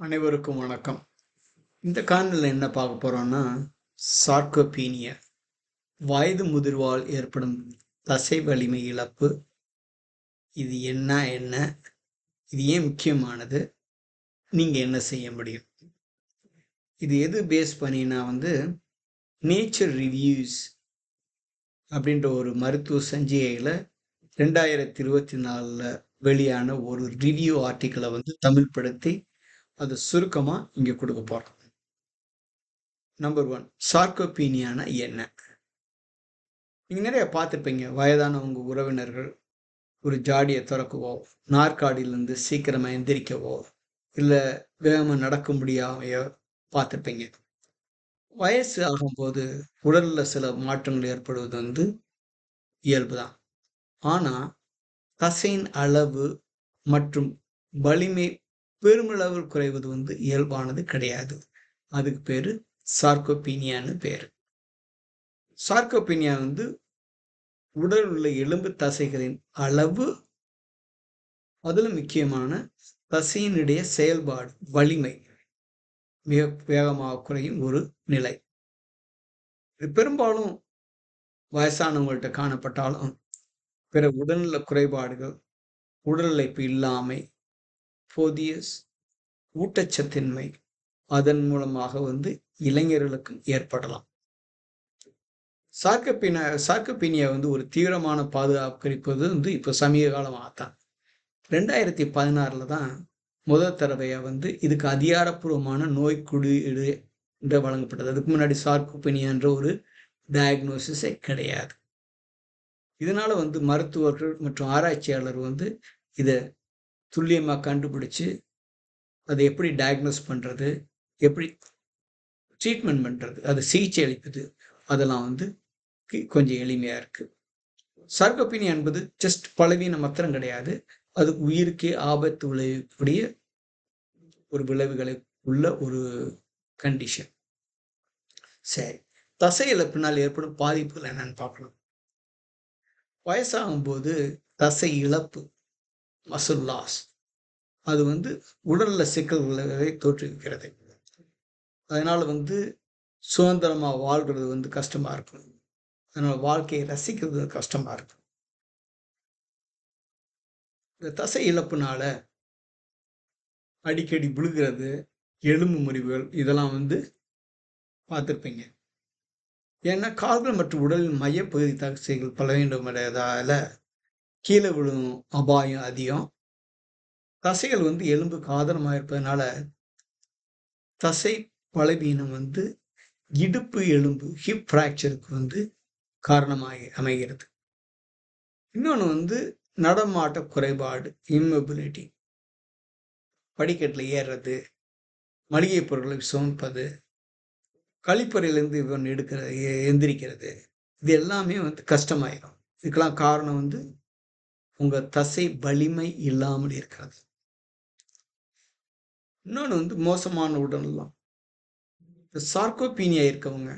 அனைவருக்கும் வணக்கம். இந்த காணொளியில் என்ன பார்க்க போறோம்னா, சார்கோபீனியா வயது முதிர்வால் ஏற்படும் தசை வலிமை இழப்பு. இது என்ன இது ஏன் முக்கியமானது, நீங்க என்ன செய்ய முடியும்? இது எது பேஸ் பண்ணினா நேச்சர் ரிவ்யூஸ் அப்படின்ற ஒரு மருத்துவ சஞ்சிகையில் 2024 வெளியான ஒரு ரிவ்யூ ஆர்டிக்கிளை தமிழ் படுத்தி அது சுருக்கமாக இங்கே கொடுக்க போகிறோம். நம்பர் 1, சார்கோபீனியானா என்ன? நீங்க நிறைய பார்த்துருப்பீங்க. வயதானவங்க உறவினர்கள் ஒரு ஜாடியை திறக்கவோ, நாற்காலியிலிருந்து சீக்கிரமா எந்திரிக்கவோ, இல்லை வேகமாக நடக்க முடியாமையோ பார்த்துருப்பீங்க. வயசு ஆகும்போது உடல்ல சில மாற்றங்கள் ஏற்படுவது இயல்புதான். ஆனா தசையின் அளவு மற்றும் வலிமை பெருமளவில் குறைவது இயல்பானது கிடையாது. அதுக்கு பேரு சார்கோபீனியான்னு பேரு. சார்கோபீனியா உடல் உள்ள எலும்பு தசைகளின் அளவு, அதில் முக்கியமான தசையினுடைய செயல்பாடு வலிமை மிக வேகமாக குறையும் ஒரு நிலை. இது பெரும்பாலும் வயசானவங்கள்ட்ட காணப்பட்டாலும் பிற உடல்நல குறைபாடுகள், உடல் உழைப்பு இல்லாமை, போதிய ஊட்டச்சத்தின்மை அதன் மூலமாக இளைஞர்களுக்கு ஏற்படலாம். சார்கோபீனியா ஒரு தீவிரமான பாதுகாப்பு கணிப்பது இப்போ சமீப காலமாகத்தான் 2016 தான் முதல் தடவையா இதுக்கு அதிகாரப்பூர்வமான நோய் குறியீடு என்று வழங்கப்பட்டது. அதுக்கு முன்னாடி சார்கோபீனியான்ற ஒரு டயக்னோசிஸே கிடையாது. இதனால மருத்துவர்கள் மற்றும் ஆராய்ச்சியாளர் இதை துல்லியமாக கண்டுபிடிச்சு அதை எப்படி டயக்னோஸ் பண்றது, எப்படி ட்ரீட்மெண்ட் பண்றது, அது சிகிச்சை அளிப்பது, அதெல்லாம் கொஞ்சம் எளிமையா இருக்கு. சார்கோபீனியா என்பது ஜஸ்ட் பலவீனம் மாத்திரம் கிடையாது. அது உயிருக்கே ஆபத்து விளைவிக்கக்கூடிய ஒரு விளைவுகளை உள்ள ஒரு கண்டிஷன். சரி, தசை இழப்பினால் ஏற்படும் பாதிப்புகள் என்னன்னு பார்க்கலாம். வயசாகும் போது தசை இழப்பு, மசில் லாஸ், அது உடல்ல சிக்கல்களை தோற்றுவிக்கிறது. அதனால சுதந்திரமா வாழ்றது கஷ்டமா இருக்கும். அதனால வாழ்க்கையை ரசிக்கிறது கஷ்டமா இருக்கும். இந்த தசை இழப்புனால அடிக்கடி விழுகிறது, எலும்பு முறிவுகள் இதெல்லாம் பார்த்துருப்பீங்க. ஏன்னா கால்கள் மற்றும் உடலின் மையப்பகுதி தசைகள் பலவீனமடைவதால கீழே விழும் அபாயம் அதிகம். தசைகள் எலும்புக்கு ஆதாரமாக இருப்பதனால தசை பலவீனம் இடுப்பு எலும்பு ஹிப் ஃப்ராக்சருக்கு காரணமாக அமைகிறது. இன்னொன்று நடமாட்ட குறைபாடு, இம்மொபிலிட்டி, படிக்கட்டில் ஏறுறது, மளிகை பொருட்களை சுமப்பது, கழிப்பறையிலேருந்து இவன் எடுக்கிறது, எந்திரிக்கிறது, இது எல்லாமே கஷ்டமாயிடும். இதுக்கெல்லாம் காரணம் உங்க தசை வலிமை இல்லாமல் இருக்கிறது. இன்னொன்று மோசமான உடல்நலம். சார்கோபீனியா இருக்கவங்க,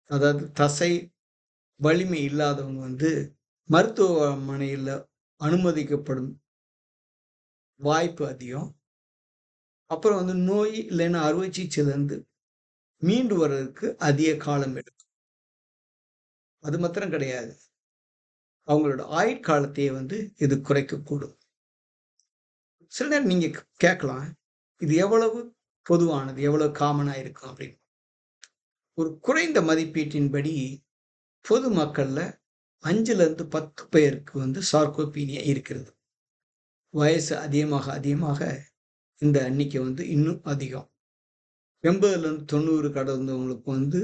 அதாவது தசை வலிமை இல்லாதவங்க மருத்துவமனையில் அனுமதிக்கப்படும் வாய்ப்பு அதிகம். அப்புறம் நோய் இல்லைன்னா அறுவை சிகிச்சையிலேருந்து மீண்டு வர்றதுக்கு அதிக காலம் எடுக்கும். அது மாத்திரம் கிடையாது, அவங்களோட ஆயுட்காலத்தையே இது குறைக்கக்கூடும். சில நேரம் நீங்க கேட்கலாம், இது எவ்வளவு பொதுவானது, எவ்வளவு காமனா இருக்கும் அப்படின்னு. ஒரு குறைந்த மதிப்பீட்டின்படி பொதுமக்கள்ல 5-10 பேருக்கு சார்கோபீனியா இருக்கிறது. வயசு அதிகமாக இந்த எண்ணிக்கை இன்னும் அதிகம். 80-90 கடந்தவங்களுக்கு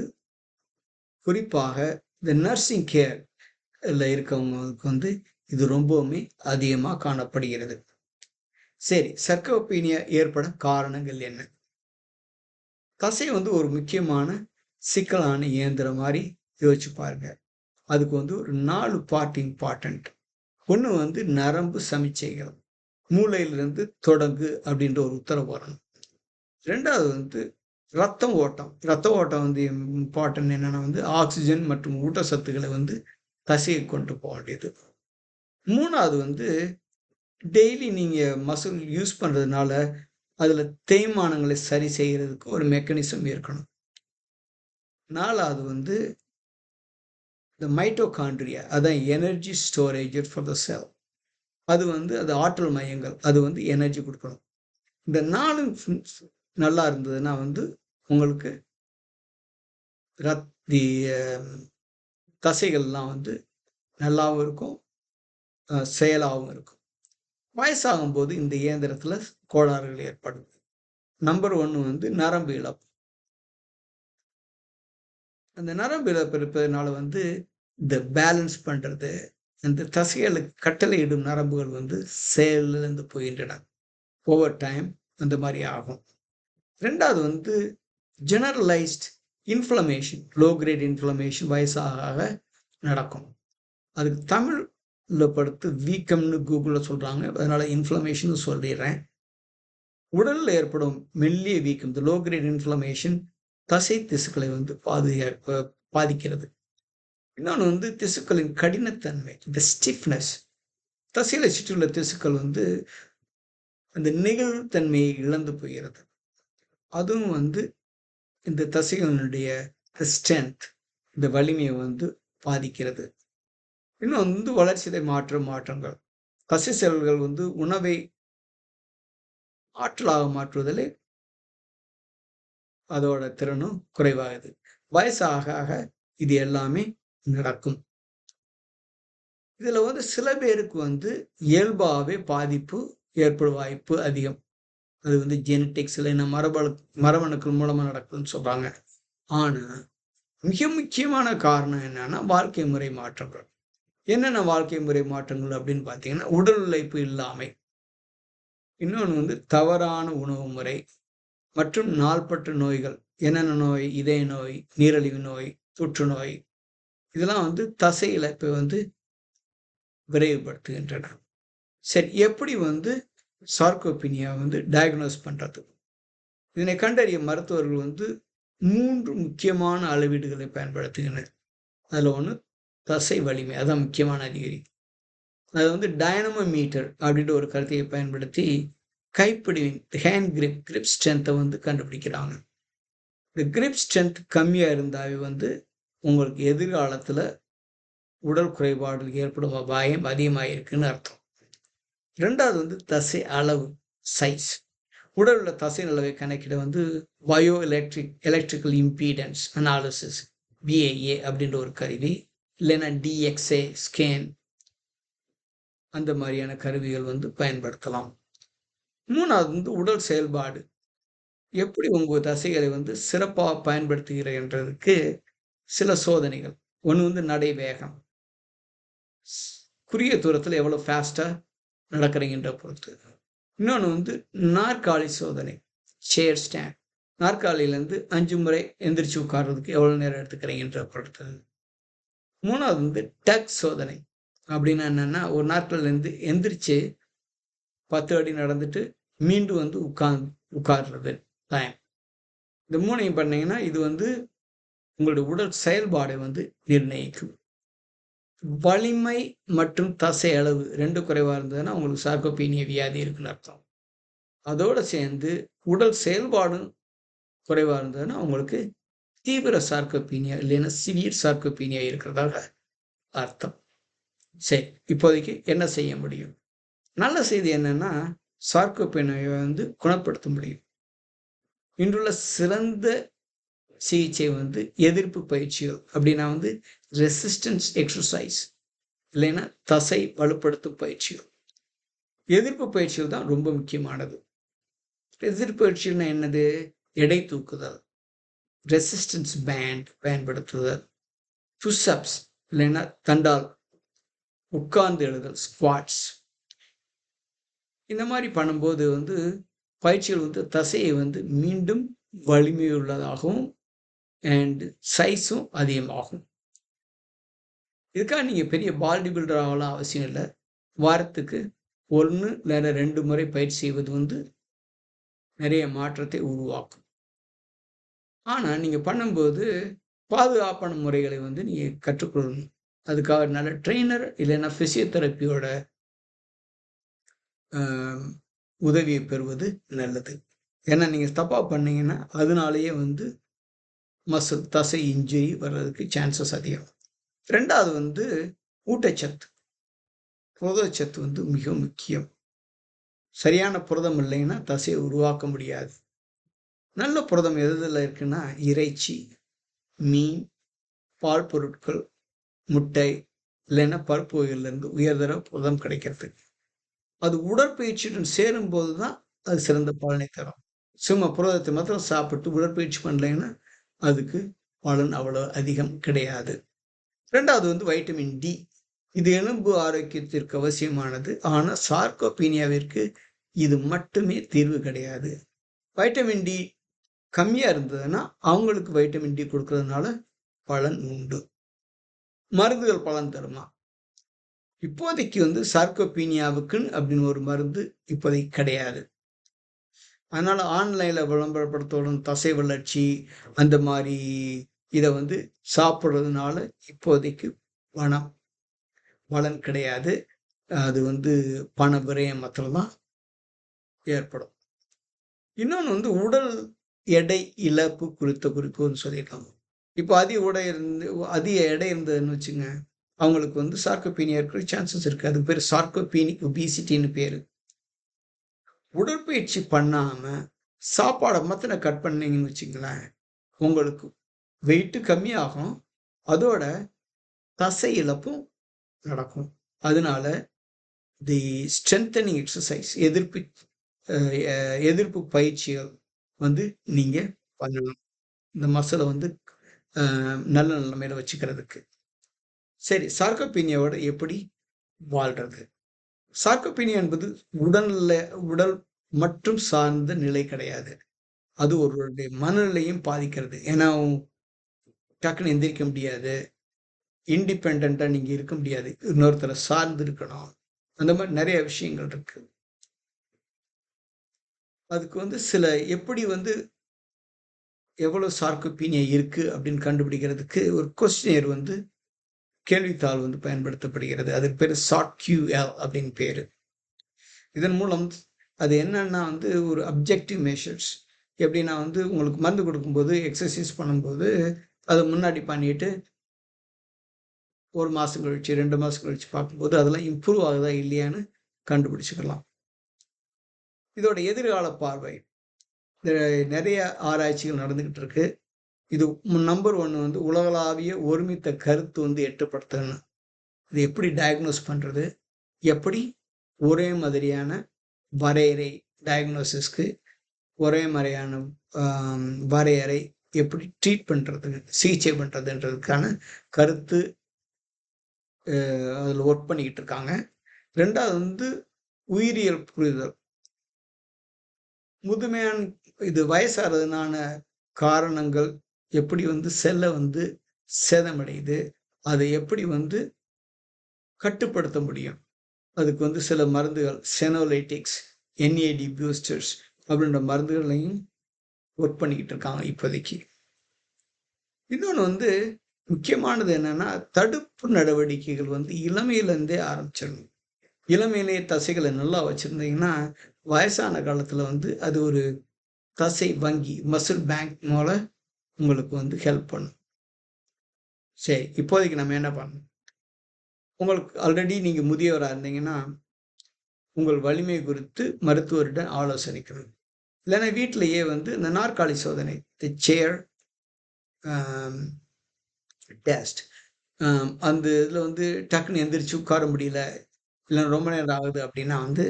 குறிப்பாக இந்த நர்சிங் கேர்ல இருக்கவங்களுக்கு இது ரொம்பவுமே அதிகமாக காணப்படுகிறது. சரி, சார்கோபீனியா ஏற்பட காரணங்கள் என்ன? தசை ஒரு முக்கியமான சிக்கலான இயந்திரம் மாதிரி யோசிச்சு பாருங்க. அதுக்கு ஒரு 4 பார்ட் இம்பார்ட்டன்ட். ஒன்று நரம்பு சமிச்சைகள், மூளையிலிருந்து தொடங்கு அப்படின்ற ஒரு உத்தரவு வரணும். ரெண்டாவது ரத்த ஓட்டம் இம்பார்ட்டன்ட். என்னன்னா ஆக்சிஜன் மற்றும் ஊட்டச்சத்துக்களை தசையை கொண்டு போக வேண்டியது. மூணாவது டெய்லி நீங்க மசில் யூஸ் பண்றதுனால அதில் தேய்மானங்களை சரி செய்கிறதுக்கு ஒரு மெக்கானிசம் இருக்கணும். 4வது வந்து இந்த மைட்டோகாண்ட்ரியா, அதான் எனர்ஜி ஸ்டோரேஜ் ஃபார் த செல். அது வந்து அது ஆற்றல் மையங்கள், அது வந்து எனர்ஜி கொடுக்கணும். இந்த 4 நல்லா இருந்ததுன்னா வந்து உங்களுக்கு தசைகள்லாம் வந்து நல்லாவும் இருக்கும், செயலாகவும் இருக்கும். வயசாகும் போது இந்த இயந்திரத்தில் கோளாறுகள் ஏற்படுது. நம்பர் 1 வந்து நரம்பு இழப்பு. அந்த நரம்பு இழப்பு இருப்பதனால வந்து இந்த பேலன்ஸ் பண்றது, இந்த தசைகளுக்கு கட்டளையிடும் நரம்புகள் வந்து செயலிழந்து போகின்றன. ஓவர் டைம் அந்த மாதிரி ஆகும். 2வது வந்து generalised inflammation, low great inflammation வயசாக நடக்கும். அதுக்கு தமிழ்ல படுத்து வீக்கம்னு கூகுளில் சொல்றாங்க, அதனால இன்ஃப்ளமேஷன் சொல்லிடுறேன். உடலில் ஏற்படும் மெல்லிய வீக்கம், இந்த லோ கிரேட் இன்ஃப்ளமேஷன் தசை திசுக்களை வந்து பாதிக்கிறது. இன்னொன்று வந்து திசுக்களின் கடினத்தன்மை, இந்த ஸ்டிஃப்னஸ். தசைகளை சுற்றியுள்ள திசுக்கள் வந்து அந்த நெகிழ்வுத்தன்மையை இழந்து போகிறது. அதுவும் வந்து இந்த தசைகளினுடைய ஸ்ட்ரென்த், இந்த வலிமையை வந்து பாதிக்கிறது. இன்னும் வந்து வளர்ச்சிதை மாற்றங்கள். தசை செல்கள் வந்து உணவை ஆற்றலாக மாற்றுவதில் அதோட திறனும் குறைவாகுது. வயசாக ஆக இது எல்லாமே நடக்கும். இதுல வந்து சில பேருக்கு வந்து இயல்பாகவே பாதிப்பு ஏற்படும் வாய்ப்பு அதிகம். அது வந்து ஜெனட்டிக்ஸ் இல்லைன்னா மரபணுக்கள் மூலமா நடக்குதுன்னு சொல்றாங்க. ஆனா மிக முக்கியமான காரணம் என்னன்னா வாழ்க்கை முறை மாற்றங்கள். என்னென்ன வாழ்க்கை முறை மாற்றங்கள் அப்படின்னு பார்த்தீங்கன்னா, உடல் உழைப்பு இல்லாமை, இன்னொன்று வந்து தவறான உணவு முறை மற்றும் நாள்பட்ட நோய்கள். என்னென்ன நோய்? இதய நோய், நீரிழிவு நோய், புற்றுநோய். இதெல்லாம் வந்து தசை இழப்பை வந்து விரைவுபடுத்துகின்றன. சரி, எப்படி வந்து சார்கோபீனியா வந்து டயக்னோஸ் பண்றது? இதனை கண்டறிய மருத்துவர்கள் வந்து 3 முக்கியமான அளவீடுகளை பயன்படுத்துகின்றனர். அதுல ஒன்று தசை வலிமை, அதான் முக்கியமான அறிகுறி. அது வந்து டைனமோமீட்டர் அப்படின்ற ஒரு கருத்தையை பயன்படுத்தி கைப்பிடிவின் ஹேண்ட் கிரிப் ஸ்ட்ரென்த்தை வந்து கண்டுபிடிக்கிறாங்க. இந்த கிரிப் ஸ்ட்ரென்த் கம்மியாக இருந்தாவே வந்து உங்களுக்கு எதிர்காலத்தில் உடல் குறைபாடு ஏற்படும் அபாயம் அதிகமாக இருக்குன்னு அர்த்தம். 2வது வந்து தசை அளவு, சைஸ். உடல் உள்ள தசை அளவை கணக்கிட வந்து bio electrical impedance analysis, BAA அப்படின்ற ஒரு கருவி, இல்லைன்னா டிஎக்ஸ்ஏ ஸ்கேன், அந்த மாதிரியான கருவிகள் வந்து பயன்படுத்தலாம். 3வது வந்து உடல் செயல்பாடு. எப்படி உங்கள் தசைகளை வந்து சிறப்பாக பயன்படுத்துகிறன்றதுக்கு சில சோதனைகள். ஒன்று வந்து நடை வேகம், குறுகிய தூரத்தில் எவ்வளோ ஃபாஸ்ட்டாக நடக்கிறீங்கன்ற பொறுத்து. இன்னொன்று வந்து நாற்காலி சோதனை, சேர் ஸ்டாண்ட். நாற்காலியிலேருந்து 5 முறை எந்திரிச்சு உட்கார்றதுக்கு எவ்வளோ நேரம் எடுத்துக்கிறீங்கன்ற பொறுத்து. 3வது வந்து டக் சோதனை. அப்படின்னா என்னென்னா, ஒரு நாட்கள்லேருந்து எந்திரிச்சு 10 அடி நடந்துட்டு மீண்டும் வந்து உட்கார்றது டைம். இந்த 3ஐயும் பண்ணீங்கன்னா இது வந்து உங்களுடைய உடல் செயல்பாடை வந்து நிர்ணயிக்கும். வலிமை மற்றும் தசை அளவு 2 குறைவாக இருந்ததுன்னா உங்களுக்கு சார்கோபீனியா வியாதி இருக்குன்னு அர்த்தம். அதோடு சேர்ந்து உடல் செயல்பாடும் குறைவாக இருந்ததுன்னா உங்களுக்கு தீவிர சார்கோபீனியா இல்லைன்னா சிவியர் சார்கோபீனியா இருக்கிறதாக அர்த்தம். சரி, இப்போதைக்கு என்ன செய்ய முடியும்? நல்ல செய்தி என்னன்னா, சார்கோபீனியாவை வந்து குணப்படுத்த முடியும். இன்றுள்ள சிறந்த சிகிச்சை வந்து எதிர்ப்பு பயிற்சிகள். அப்படின்னா வந்து ரெசிஸ்டன்ஸ் எக்ஸசைஸ் இல்லைன்னா தசை வலுப்படுத்தும் பயிற்சிகள். எதிர்ப்பு பயிற்சிகள் தான் ரொம்ப முக்கியமானது. எதிர்ப்பு பயிற்சிகள்னா என்னது? எடை தூக்குதல், ரெசிஸ்டன்ஸ் பேண்ட் பயன்படுத்துதல், புஷ்அப்ஸ் இல்லைன்னா தண்டால் உட்கார்ந்து எழுதல், ஸ்குவாட்ஸ். இந்த மாதிரி பண்ணும்போது வந்து பயிற்சிகள் வந்து தசையை வந்து மீண்டும் வலிமையுள்ளதாகவும் அண்ட் சைஸும் அதிகமாகும். இதுக்காக நீங்கள் பெரிய பாடி பில்டர் ஆகலாம் அவசியம் இல்லை. வாரத்துக்கு 1 இல்லைன்னா 2 முறை பயிற்சி செய்வது வந்து நிறைய மாற்றத்தை உருவாக்கும். ஆனால் நீங்கள் பண்ணும்போது பாதுகாப்பான முறைகளை வந்து நீங்கள் கற்றுக்கொள்ளணும். அதுக்காக நல்ல ட்ரெயினர் இல்லைன்னா ஃபிசியோதெரப்பியோட உதவியை பெறுவது நல்லது. ஏன்னா நீங்கள் தப்பாக பண்ணீங்கன்னா அதனாலேயே வந்து தசை இன்ஜுரி வர்றதுக்கு சான்சஸ் அதிகம். 2வது வந்து ஊட்டச்சத்து. புரதச்சத்து வந்து மிக முக்கியம். சரியான புரதம் இல்லைன்னா தசையை உருவாக்க முடியாது. நல்ல புரதம் எதுல இருக்குன்னா இறைச்சி, மீன், பால் பொருட்கள், முட்டை இல்லைன்னா பருப்பு வகையிலிருந்து உயர்தர புரதம் கிடைக்கிறது. அது உடற்பயிற்சியுடன் சேரும்போது தான் அது சிறந்த பலனை தரும். சும்மா புரதத்தை மாத்திரம் சாப்பிட்டு உடற்பயிற்சி பண்ணலைன்னா அதுக்கு பலன் அவ்வளோ அதிகம் கிடையாது. 2வது வந்து வைட்டமின் டி. இது எலும்பு ஆரோக்கியத்திற்கு அவசியமானது. ஆனா சார்கோபீனியாவிற்கு இது மட்டுமே தீர்வு கிடையாது. வைட்டமின் டி கம்மியா இருந்ததுன்னா அவங்களுக்கு வைட்டமின் டி கொடுக்கறதுனால பலன் உண்டு. மருந்துகள் பலன் தருமா? இப்போதைக்கு வந்து சார்கோபீனியாவுக்குன்னு அப்படின்னு ஒரு மருந்து இப்போதைக்கு கிடையாது. அதனால ஆன்லைன்ல விளம்பரப்படுத்தணும் தசை வளர்ச்சி அந்த மாதிரி இதை வந்து சாப்பிட்றதுனால இப்போதைக்கு பணம் பலன் கிடையாது. அது வந்து பண விரயம் மாத்திரம் தான் ஏற்படும். இன்னொன்று வந்து உடல் எடை இழப்பு குறித்த குறிப்புன்னு சொல்லியிருக்காங்க. இப்போ அதிக எடை இருந்ததுன்னு வச்சுங்க, அவங்களுக்கு வந்து சார்கோபீனியா இருக்கிற சான்சஸ் இருக்கு. அது பேர் சார்கோபீனிக் ஒபிசிட்டின்னு பேரு. உடற்பயிற்சி பண்ணாம சாப்பாடை மாத்திரம் கட் பண்ணீங்கன்னு வச்சுங்களேன், உங்களுக்கு வெயிட்டு கம்மியாகும். அதோட தசை இழப்பும் நடக்கும். அதனால தி ஸ்ட்ரென்தனிங் எக்ஸசைஸ் எதிர்ப்பு பயிற்சிகள் வந்து நீங்க பண்ணணும். இந்த மசிலை வந்து நல்ல நிலைமையில வச்சுக்கிறதுக்கு. சரி, சார்கோபீனியாவோட எப்படி வாழ்றது? சார்கோபீனியா என்பது உடல் மற்றும் சார்ந்த நிலை கிடையாது. அது ஒருவருடைய மனநிலையும் பாதிக்கிறது. ஏன்னா டக்குன்னு எந்திரிக்க முடியாது. இண்டிபெண்டா நீங்க இருக்க முடியாது. இன்னொருத்தரை சார்ந்து இருக்கணும். அந்த மாதிரி நிறைய விஷயங்கள் இருக்கு. அதுக்கு வந்து சில எப்படி வந்து எவ்வளவு சார்கோபீனியா இருக்கு அப்படின்னு கண்டுபிடிக்கிறதுக்கு ஒரு கொஸ்டினியர் வந்து கேள்வித்தாள் வந்து பயன்படுத்தப்படுகிறது. அதுக்கு பேரு SOT-QL அப்படின்னு பேரு. இதன் மூலம் அது என்னன்னா வந்து ஒரு அப்ஜெக்டிவ் மெஷர்ஸ். எப்படின்னா வந்து உங்களுக்கு மருந்து கொடுக்கும்போது எக்ஸசைஸ் பண்ணும்போது அதை முன்னாடி பண்ணிட்டு 1 மாசம் கழிச்சு 2 மாசம் கழிச்சு பார்க்கும்போது அதெல்லாம் இம்ப்ரூவ் ஆகுதா இல்லையான்னு கண்டுபிடிச்சுக்கலாம். இதோட எதிர்கால பார்வை. நிறைய ஆராய்ச்சிகள் நடந்துகிட்டு இருக்கு. இது நம்பர் 1 வந்து உலகளாவிய ஒருமித்த கருத்து வந்து எட்டப்படுத்தணும். இது எப்படி டயக்னோஸ் பண்றது? எப்படி ஒரே மாதிரியான வரையறை டயக்னோசிஸ்க்கு ஒரே மாதிரியான வரையறை எப்படி ட்ரீட் பண்றது, சிகிச்சை பண்றதுன்றதுக்கான கருத்து அதில் ஒர்க் பண்ணிக்கிட்டு இருக்காங்க. 2வது வந்து உயிரியல் புரிதல். முதுமையான இது வயசாகிறதுனான காரணங்கள் எப்படி வந்து செல்லை வந்து சேதமடையுது, அதை எப்படி வந்து கட்டுப்படுத்த முடியும். அதுக்கு வந்து சில மருந்துகள் செனோலைட்டிக்ஸ், NAD பூஸ்டர்ஸ் அப்படின்ற மருந்துகளையும் ஒர்க் பண்ணிக்கிட்டு இருக்காங்க இப்போதைக்கு. இன்னொன்று வந்து முக்கியமானது என்னன்னா தடுப்பு நடவடிக்கைகள் வந்து இளமையிலேருந்தே ஆரம்பிச்சிடணும். இளமையிலேயே தசைகளை நல்லா வச்சுருந்தீங்கன்னா வயசான காலத்தில் வந்து அது ஒரு தசை வங்கி மசில் பேங்க் மூல உங்களுக்கு வந்து ஹெல்ப் பண்ணும். சரி, இப்போதைக்கு நம்ம என்ன பண்ணணும்? உங்களுக்கு ஆல்ரெடி நீங்கள் முதியவராக இருந்தீங்கன்னா உங்கள் வலிமை குறித்து மருத்துவரிடம் ஆலோசனைக்கணும். இல்லைன்னா வீட்டிலேயே வந்து இந்த நாற்காலி சோதனை, தி சேர் டெஸ்ட், அந்த இதில் வந்து டக்குன்னு எந்திரிச்சு உட்கார முடியல, இல்லை ரொம்ப நேரம் ஆகுது அப்படின்னா வந்து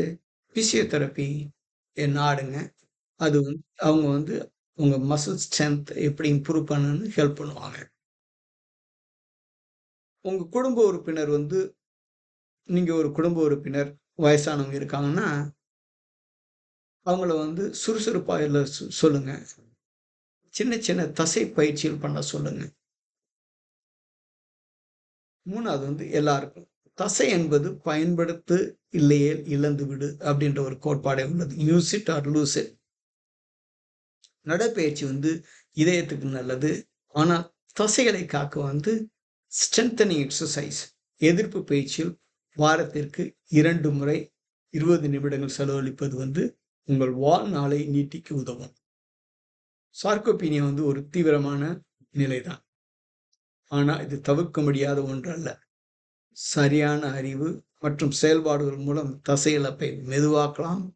பிசியோதெரப்பி நாடுங்க. அது வந்து அவங்க வந்து உங்கள் மசில் ஸ்ட்ரென்த் எப்படி இம்ப்ரூவ் பண்ணணும்னு ஹெல்ப் பண்ணுவாங்க. உங்கள் குடும்ப உறுப்பினர் வந்து நீங்கள் ஒரு குடும்ப உறுப்பினர் வயசானவங்க இருக்காங்கன்னா அவங்கள வந்து சுறுசுறுப்பாக இல்லை சொல்லுங்க. சின்ன சின்ன தசை பயிற்சிகள் பண்ண சொல்லுங்க. 3வது வந்து எல்லாருக்கும் தசை என்பது பயன்படுத்து இல்லையே இழந்து விடு அப்படின்ற ஒரு கோட்பாடே உள்ளது. Use it or loose it. நடைப்பயிற்சி வந்து இதயத்துக்கு நல்லது. ஆனால் தசைகளை காக்க வந்து ஸ்ட்ரென்தனிங் எக்ஸசைஸ் எதிர்ப்பு பயிற்சியில் வாரத்திற்கு 2 முறை 20 நிமிடங்கள் செலவழிப்பது வந்து உங்கள் வாழ்நாளை நீட்டிக்க உதவும். சார்கோபீனியா வந்து ஒரு தீவிரமான நிலைதான். ஆனா இது தவிர்க்க முடியாத ஒன்றல்ல. சரியான அறிவு மற்றும் செயல்பாடுகள் மூலம் தசை இழப்பை மெதுவாக்கலாம்,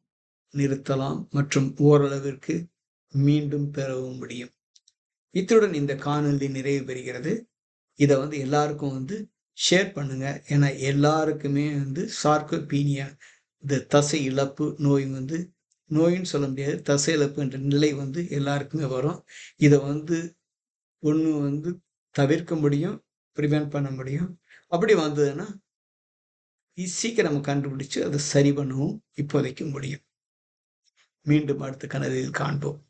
நிறுத்தலாம் மற்றும் ஓரளவிற்கு மீண்டும் பெறவும் முடியும். இத்துடன் இந்த காணொளி நிறைவு பெறுகிறது. இதை வந்து எல்லாருக்கும் வந்து ஷேர் பண்ணுங்க. ஏன்னா எல்லாருக்குமே வந்து சார்கோபீனியா, இந்த தசை இழப்பு நோய் வந்து நோயின்னு சொல்ல முடியாது, தசை இழப்பு என்ற நிலை வந்து எல்லாருக்குமே வரும். இதை வந்து ஒன்று வந்து தவிர்க்க முடியும், ப்ரிவென்ட் பண்ண முடியும். அப்படி வந்ததுன்னா சீக்கிரம் நம்ம கண்டுபிடிச்சு அதை சரி பண்ணவும் இப்போதைக்கு முடியும். மீண்டும் அடுத்த கனவில் காண்போம்.